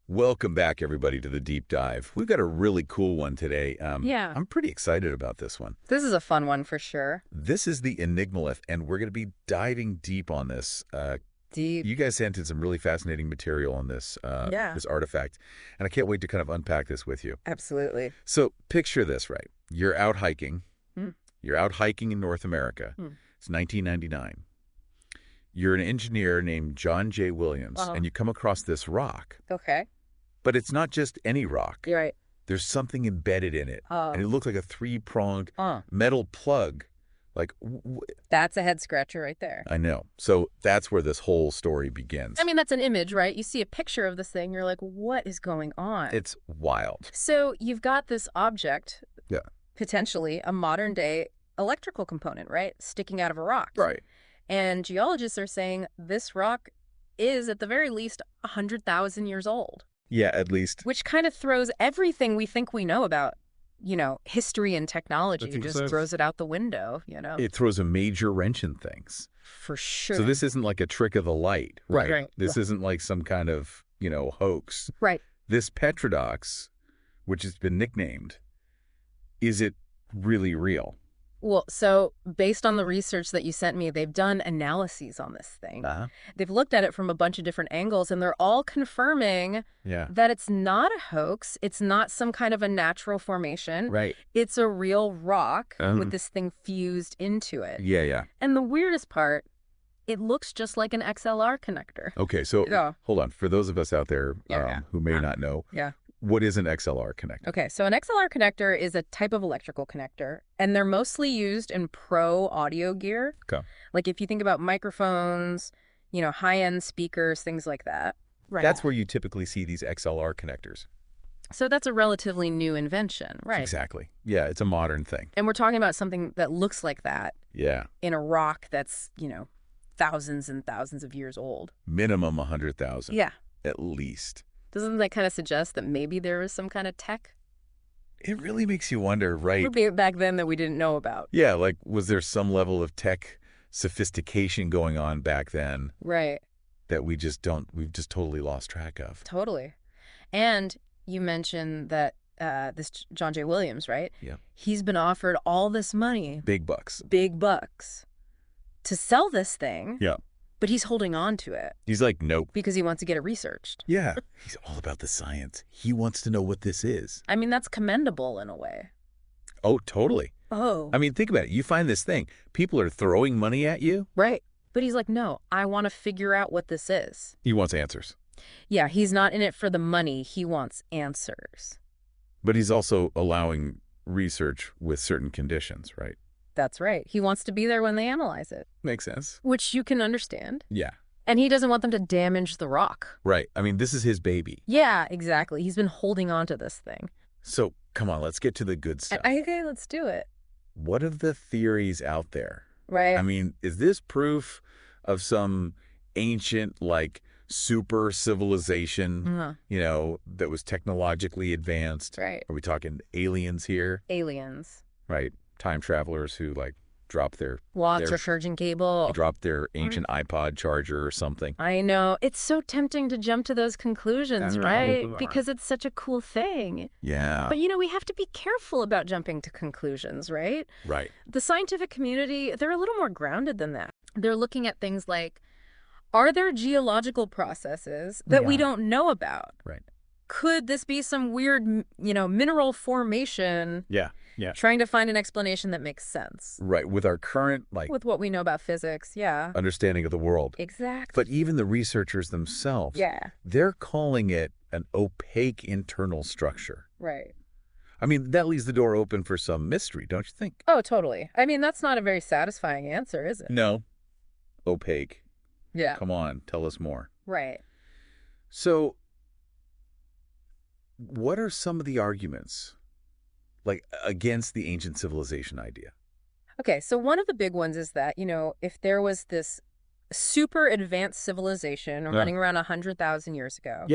Welcome back, everybody, to the deep dive. We've got a really cool one today. Yeah. I'm pretty excited about this one. This is a fun one for sure. This is the Enigmalith, and we're going to be diving deep on this. Deep. You guys sent in some really fascinating material on this, this artifact, and I can't wait to kind of unpack this with you. Absolutely. So picture this, right? You're out hiking. You're out hiking in North America. It's 1999. You're an engineer named John J. Williams, and you come across this rock. Okay. But it's not just any rock. You're right. There's something embedded in it. And it looks like a three-pronged metal plug. Like, that's a head scratcher right there. I know. So that's where this whole story begins. I mean, that's an image, right? You see a picture of this thing, you're like, what is going on? It's wild. So you've got this object, Yeah. potentially a modern-day electrical component, right? Sticking out of a rock. Right. And geologists are saying this rock is, at the very least, 100,000 years old. Yeah, at least. Which kind of throws everything we think we know about, history and technology. It just throws it out the window, It throws a major wrench in things. For sure. So this isn't like a trick of the light, right? Right. This isn't like some kind of, hoax. Right. This petrodox, which has been nicknamed, is it really real? Well, so based on the research that you sent me, they've done analyses on this thing. They've looked at it from a bunch of different angles, and they're all confirming that it's not a hoax. It's not some kind of a natural formation. Right. It's a real rock with this thing fused into it. Yeah. And the weirdest part, it looks just like an XLR connector. Okay, so hold on. For those of us out there who may not know, what is an XLR connector? Okay, so an XLR connector is a type of electrical connector, and they're mostly used in pro audio gear. Okay. Like if you think about microphones, high-end speakers, things like that. Right. That's where you typically see these XLR connectors. So that's a relatively new invention, right? Exactly. Yeah, it's a modern thing. And we're talking about something that looks like that. Yeah. In a rock that's, thousands and thousands of years old. Minimum 100,000. Yeah. At least. Doesn't that kind of suggest that maybe there was some kind of tech? It really makes you wonder, right? Back then that we didn't know about. Yeah, like was there some level of tech sophistication going on back then? Right. That we've just totally lost track of. Totally. And you mentioned that this John J. Williams, right? Yeah. He's been offered all this money. Big bucks. Big bucks. To sell this thing. Yeah. But he's holding on to it. He's like, nope. Because he wants to get it researched. Yeah. He's all about the science. He wants to know what this is. I mean, that's commendable in a way. Oh, totally. Oh. I mean, think about it. You find this thing. People are throwing money at you. Right. But he's like, no, I want to figure out what this is. He wants answers. Yeah, he's not in it for the money. He wants answers. But he's also allowing research with certain conditions, right? That's right. He wants to be there when they analyze it. Makes sense. Which you can understand. Yeah. And he doesn't want them to damage the rock. Right. I mean, this is his baby. Yeah, exactly. He's been holding on to this thing. So, come on, let's get to the good stuff. Okay, let's do it. What are the theories out there? Right. I mean, is this proof of some ancient, super civilization, that was technologically advanced? Right. Are we talking aliens here? Aliens. Right. Time travelers who, drop their... Lost their charging cable. Drop their ancient iPod charger or something. I know. It's so tempting to jump to those conclusions, right? Because it's such a cool thing. Yeah. But, we have to be careful about jumping to conclusions, right? Right. The scientific community, they're a little more grounded than that. They're looking at things like, are there geological processes that we don't know about? Right. Could this be some weird, mineral formation? Yeah. Trying to find an explanation that makes sense. Right. With our current, with what we know about physics, yeah. understanding of the world. Exactly. But even the researchers themselves, they're calling it an opaque internal structure. Right. I mean, that leaves the door open for some mystery, don't you think? Oh, totally. I mean, that's not a very satisfying answer, is it? No. Opaque. Yeah. Come on, tell us more. Right. So, what are some of the arguments, against the ancient civilization idea? Okay, so one of the big ones is that, if there was this super advanced civilization running around 100,000 years ago,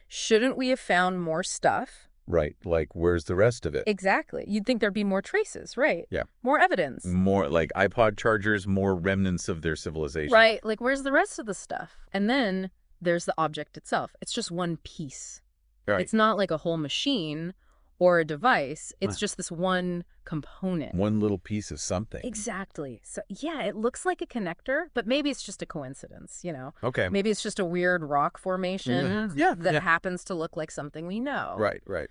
shouldn't we have found more stuff? Right, where's the rest of it? Exactly. You'd think there'd be more traces, right? Yeah. More evidence. More, iPod chargers, more remnants of their civilization. Right, where's the rest of the stuff? And then there's the object itself. It's just one piece. Right. It's not like a whole machine or a device. It's just this one component. One little piece of something. Exactly. So, yeah, it looks like a connector, but maybe it's just a coincidence, you know? Okay. Maybe it's just a weird rock formation that happens to look like something we know. Right, right.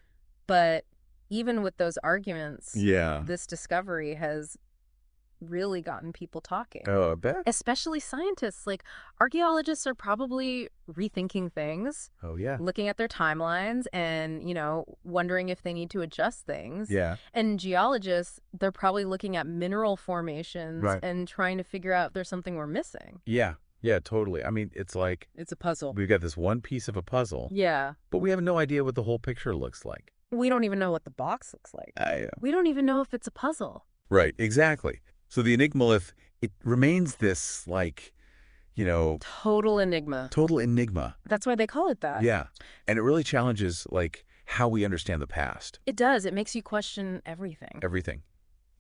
But even with those arguments, this discovery has really gotten people talking. Oh, I bet. Especially scientists. Like, archaeologists are probably rethinking things. Oh, yeah. Looking at their timelines and, you know, wondering if they need to adjust things. Yeah. And geologists, they're probably looking at mineral formations and trying to figure out if there's something we're missing. Yeah. Yeah, totally. I mean, it's like... It's a puzzle. We've got this one piece of a puzzle. Yeah. But we have no idea what the whole picture looks like. We don't even know what the box looks like. We don't even know if it's a puzzle. Right, exactly. So the Enigmalith, it remains this, like, you know... Total enigma. Total enigma. That's why they call it that. Yeah. And it really challenges, like, how we understand the past. It does. It makes you question everything. Everything.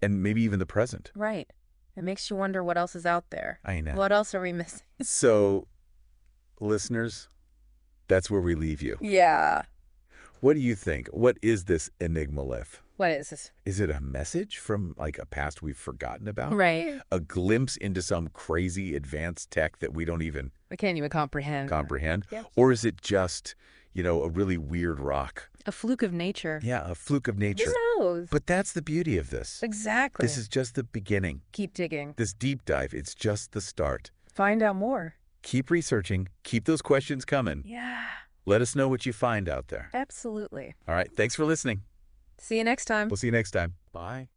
And maybe even the present. Right. It makes you wonder what else is out there. I know. What else are we missing? So, listeners, that's where we leave you. Yeah. What do you think? What is this Enigmalith? What is this? Is it a message from, like, a past we've forgotten about? Right. A glimpse into some crazy advanced tech that we don't even... We can't even comprehend. Yeah. Or is it just, you know, a really weird rock? A fluke of nature. Yeah, a fluke of nature. Who knows? But that's the beauty of this. Exactly. This is just the beginning. Keep digging. This deep dive, it's just the start. Find out more. Keep researching. Keep those questions coming. Yeah. Let us know what you find out there. Absolutely. All right. Thanks for listening. See you next time. We'll see you next time. Bye.